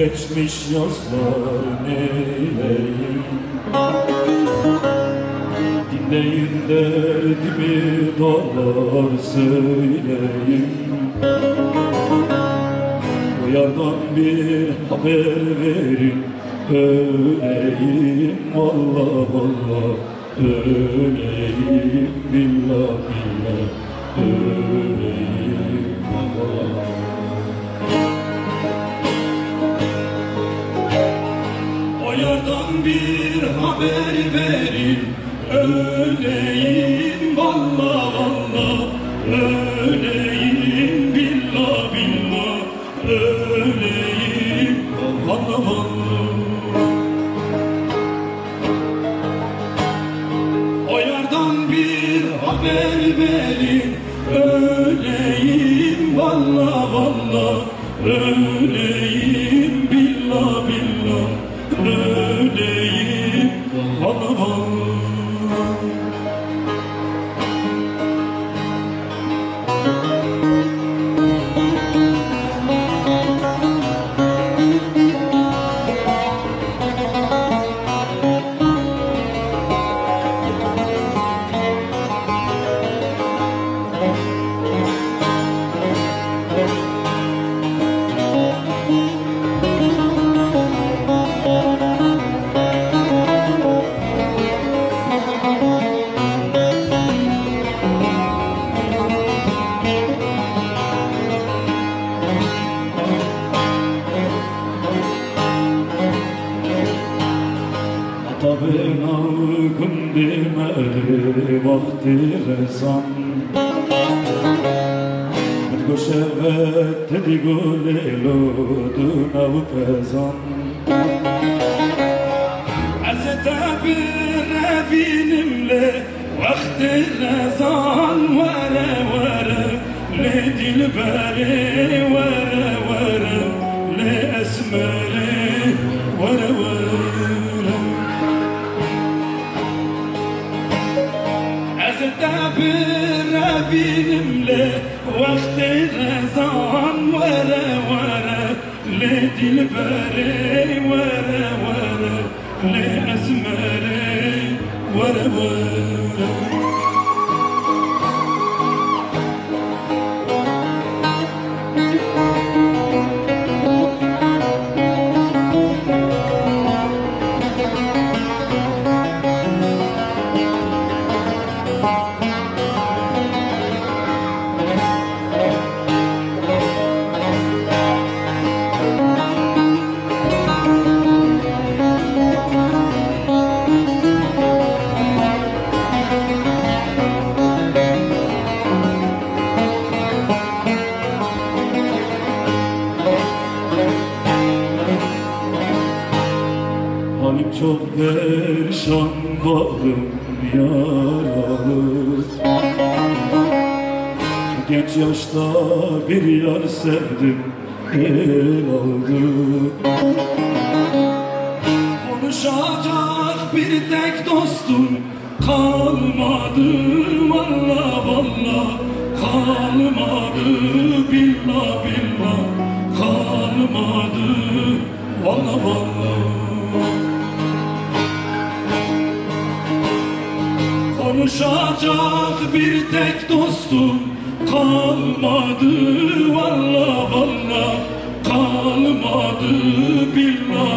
geçmiş yazlar neyleyim? Dinleyin derdimi dağlar söyleyeyim. O yardan bir haber verin, öleyim vallah vallah, öleyim billah billah, öleyim vallah. O yardan bir haber verin, öleyim vallah vallah, öleyim billah billah, öleyim vallah vallah. O yardan bir haber verin, öleyim vallah vallah, öleyim billah billah, öleyim vallah vallah. Ben algın demeli vakti rezan, Goşevet dedi gülelo dunav pezan. Azete bir binimle vakti rezan, vere vere le dilberi, vere vere le esmeri, vere vere. Bir benimle vakti rezan, vere vere le dilberi, vere vere le esmeri, vere vere. Halim çok perişan, bağrım yaralı. Genç yaşta bir yar sevdim, el aldı. Konuşacak bir tek dostum kalmadı, vallah vallah kalmadı, billah billah kalmadı, vallah vallah. Konuşacak bir tek dostum kalmadı, vallah vallah kalmadı, billah